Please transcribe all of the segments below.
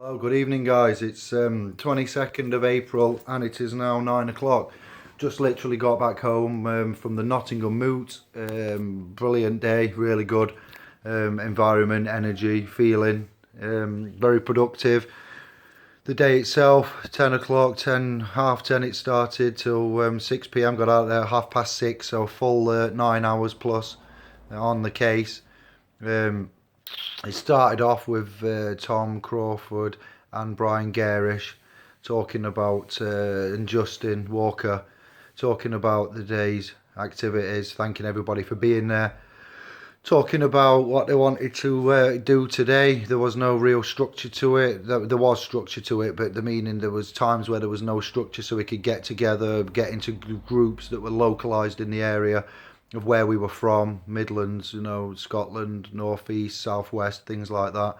Hello, good evening guys. It's 22nd of April and it is now 9 o'clock. Just literally got back home from the Nottingham Moot. Brilliant day, really good environment, energy, feeling, very productive. The day itself, 10 o'clock, half 10 it started till 6 p.m. Got out there 6:30, so full 9 hours plus on the case. It started off with Tom Crawford and Brian Garish talking about, and Justin Walker talking about the day's activities, thanking everybody for being there, talking about what they wanted to do today. There was no real structure to it. There was structure to it, but the meaning there was times where there was no structure, so we could get together, get into groups that were localised in the area of where we were from, Midlands, Scotland, North East, South West, things like that.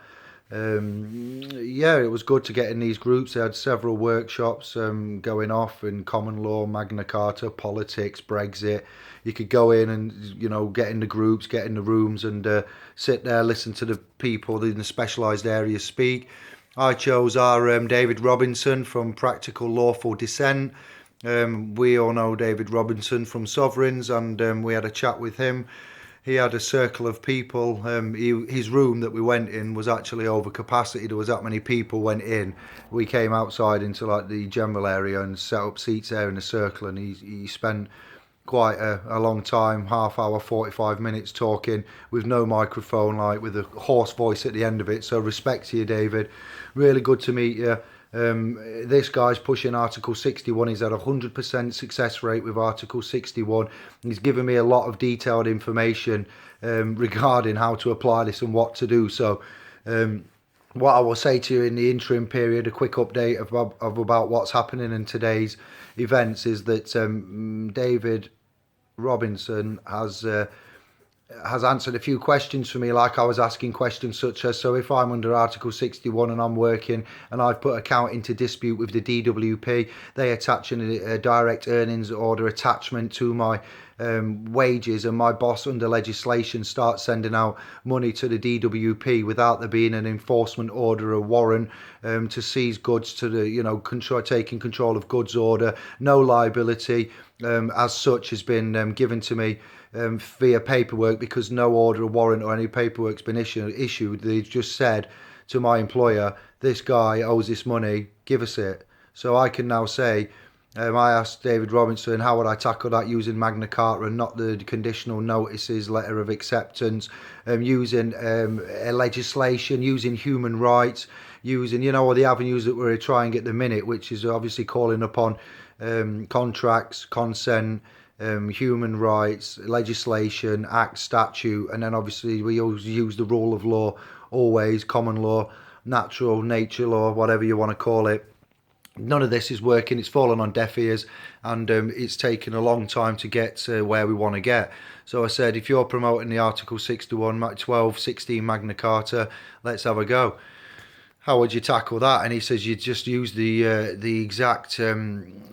Yeah, it was good to get in these groups. They had several workshops going off in common law, Magna Carta, politics, Brexit. You could go in and get in the groups, get in the rooms, and sit there, listen to the people in the specialised areas speak. I chose our David Robinson from Practical Lawful Dissent. We all know David Robinson from Sovereigns, and we had a chat with him. He had a circle of people. His room that we went in was actually over capacity. There was that many people went in. We came outside into like the general area and set up seats there in a circle, and he spent quite a long time, half hour, 45 minutes talking with no microphone, like with a hoarse voice at the end of it. So respect to you, David. Really good to meet you. This guy's pushing Article 61. He's had a 100% success rate with Article 61. He's given me a lot of detailed information regarding how to apply this and what to do. So what I will say to you in the interim period, a quick update of about what's happening in today's events, is that David Robinson has answered a few questions for me, like I was asking questions such as, so if I'm under Article 61 and I'm working and I've put account into dispute with the DWP, they attach a direct earnings order attachment to my wages, and my boss under legislation starts sending out money to the DWP without there being an enforcement order or warrant to seize goods, to the taking control of goods order. No liability as such has been given to me via paperwork, because no order or warrant or any paperwork's been issued. They've just said to my employer, this guy owes this money, give us it. So I can now say, I asked David Robinson, how would I tackle that using Magna Carta and not the conditional notices, letter of acceptance, using legislation, using human rights, using, all the avenues that we're trying at the minute, which is obviously calling upon contracts, consent, human rights, legislation, act, statute, and then obviously we always use the rule of law, always common law, natural, nature law, whatever you want to call it. None of this is working. It's fallen on deaf ears, and it's taken a long time to get to where we want to get. So I said, if you're promoting the Article 61, 12, 16 Magna Carta, let's have a go. How would you tackle that? And he says you'd just use the exact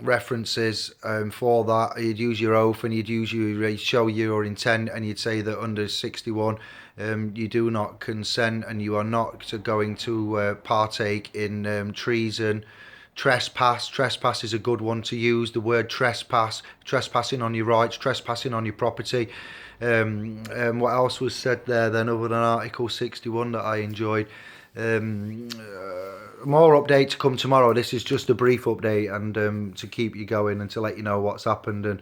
references for that. You'd use your oath, and you'd show your intent, and you'd say that under 61 you do not consent, and you are not going to partake in treason. Trespass is a good one to use. The word trespassing on your rights, trespassing on your property. What else was said there then other than Article 61 that I enjoyed? More update to come tomorrow. This is just a brief update, and to keep you going and to let you know what's happened. And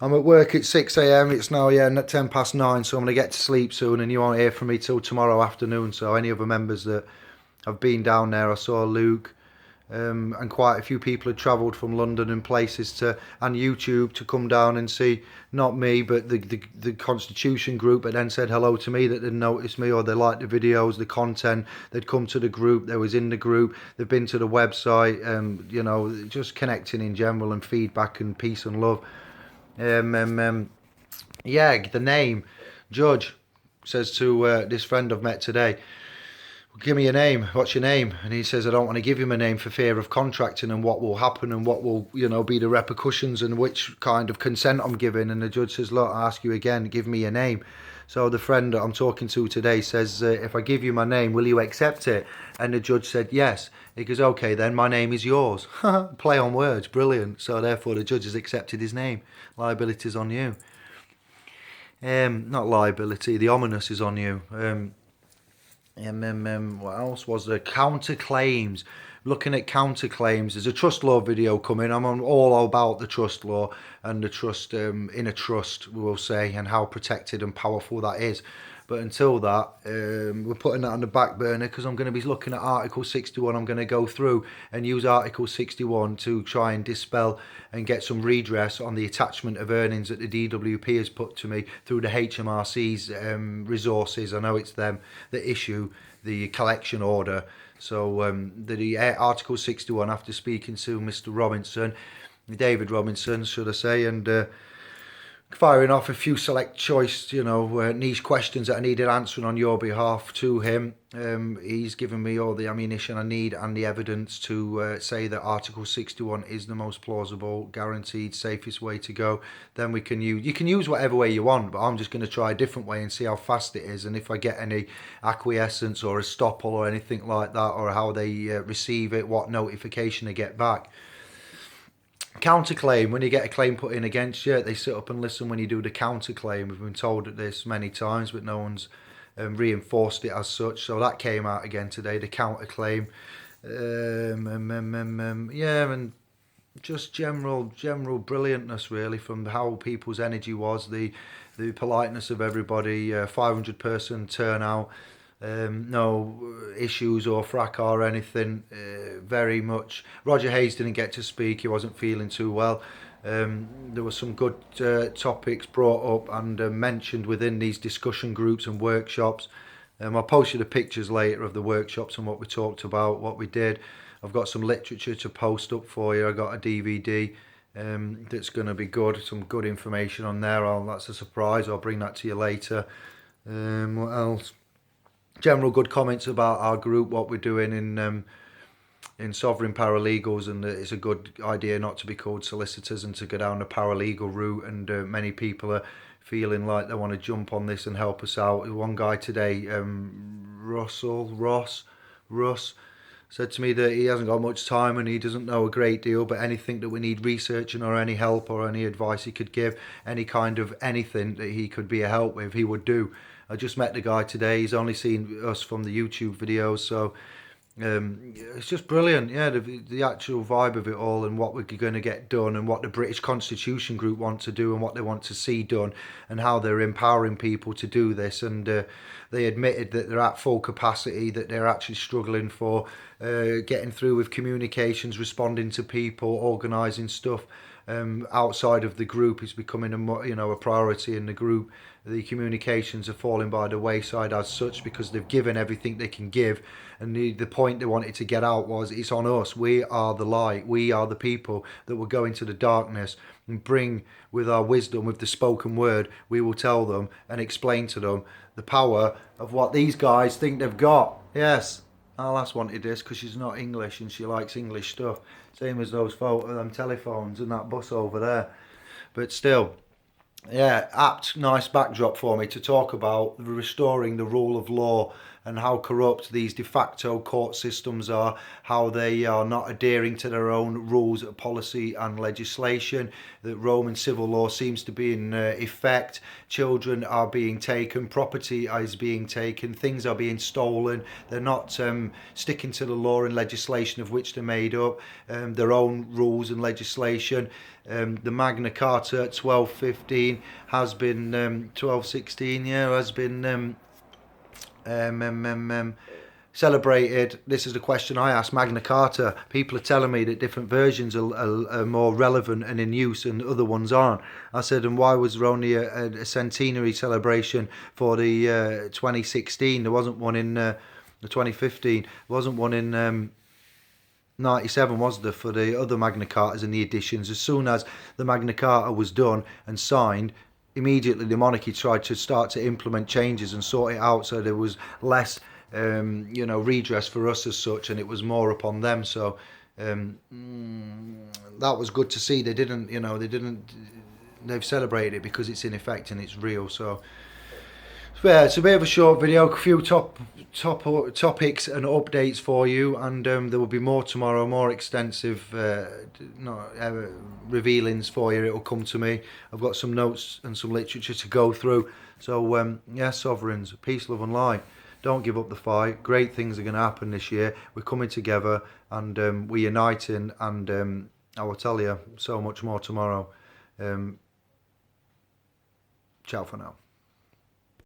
I'm at work at 6 a.m. It's now 9:10, so I'm going to get to sleep soon, and you won't hear from me till tomorrow afternoon. So any other members that have been down there, I saw Luke, and quite a few people had travelled from London and places and YouTube to come down and see, not me, but the Constitution group, but then said hello to me, that didn't notice me, or they liked the videos, the content. They'd come to the group, they was in the group, they've been to the website, just connecting in general, and feedback and peace and love. Yeah, the name, Judge says to this friend I've met today, give me your name, what's your name? And he says, I don't want to give him a name for fear of contracting and what will happen and what will, be the repercussions and which kind of consent I'm giving. And the judge says, look, I ask you again, give me your name. So the friend that I'm talking to today says, if I give you my name, will you accept it? And the judge said yes. He goes, okay, then my name is yours. Play on words, brilliant. So therefore the judge has accepted his name. Liability's on you. Not liability, the ominous is on you. What else was there? Counterclaims. Looking at counterclaims, there's a trust law video coming. I'm on all about the trust law and the trust in a trust, we will say, and how protected and powerful that is. But until that, we're putting that on the back burner because I'm going to be looking at Article 61. I'm going to go through and use Article 61 to try and dispel and get some redress on the attachment of earnings that the DWP has put to me through the HMRC's resources. I know it's them that issue the collection order. So the Article 61, after speaking to Mr. Robinson, David Robinson, should I say, and firing off a few select choice, niche questions that I needed answering on your behalf to him. He's given me all the ammunition I need and the evidence to say that Article 61 is the most plausible, guaranteed, safest way to go. Then you can use whatever way you want, but I'm just going to try a different way and see how fast it is, and if I get any acquiescence or a estoppel or anything like that, or how they receive it, what notification they get back. Counterclaim, when you get a claim put in against you, they sit up and listen when you do the counterclaim. We've been told this many times, but no one's reinforced it as such. So that came out again today, the counterclaim. And just general brilliantness, really, from how people's energy was, the politeness of everybody, 500-person turnout. No issues or fracas or anything. Very much. Roger Hayes didn't get to speak. He wasn't feeling too well. There were some good topics brought up and mentioned within these discussion groups and workshops. I'll post you the pictures later of the workshops and what we talked about, what we did. I've got some literature to post up for you. I got a DVD that's going to be good. Some good information on there. That's a surprise. I'll bring that to you later. What else? General good comments about our group, what we're doing in sovereign paralegals, and it's a good idea not to be called solicitors and to go down the paralegal route, and many people are feeling like they want to jump on this and help us out. One guy today, Russ, said to me that he hasn't got much time and he doesn't know a great deal, but anything that we need researching or any help or any advice he could give, any kind of anything that he could be a help with, he would do. I just met the guy today. He's only seen us from the YouTube videos, so it's just brilliant. Yeah, the actual vibe of it all and what we're going to get done and what the British Constitution Group want to do and what they want to see done and how they're empowering people to do this. And they admitted that they're at full capacity, that they're actually struggling for getting through with communications, responding to people, organising stuff. Outside of the group is becoming a priority in the group. The communications are falling by the wayside as such because they've given everything they can give, and the point they wanted to get out was it's on us. We are the light. We are the people that will go into the darkness and bring with our wisdom, with the spoken word, we will tell them and explain to them the power of what these guys think they've got. Yes, our lass wanted this because she's not English and she likes English stuff. Same as those telephones and that bus over there. But still, yeah, apt, nice backdrop for me to talk about restoring the rule of law and how corrupt these de facto court systems are, how they are not adhering to their own rules, policy and legislation, that Roman civil law seems to be in effect, children are being taken, property is being taken, things are being stolen, they're not sticking to the law and legislation of which they're made up, their own rules and legislation. The Magna Carta 1215 has been 1216, has been celebrated. This is the question I asked. Magna Carta, people are telling me that different versions are more relevant and in use and other ones aren't. I said, and why was there only a centenary celebration for the 2016? There wasn't one in the 2015. There wasn't one in 97, was there, for the other Magna Cartas and the editions? As soon as the Magna Carta was done and signed, immediately the monarchy tried to start to implement changes and sort it out, so there was less redress for us as such, and it was more upon them. So that was good to see. They've celebrated it because it's in effect and it's real. So Yeah, it's a bit of a short video, a few topics and updates for you, and there will be more tomorrow, more extensive revealings for you. It will come to me. I've got some notes and some literature to go through. So yeah, sovereigns, peace, love and light. Don't give up the fight. Great things are going to happen this year. We're coming together and we're uniting, and I will tell you so much more tomorrow. Ciao for now.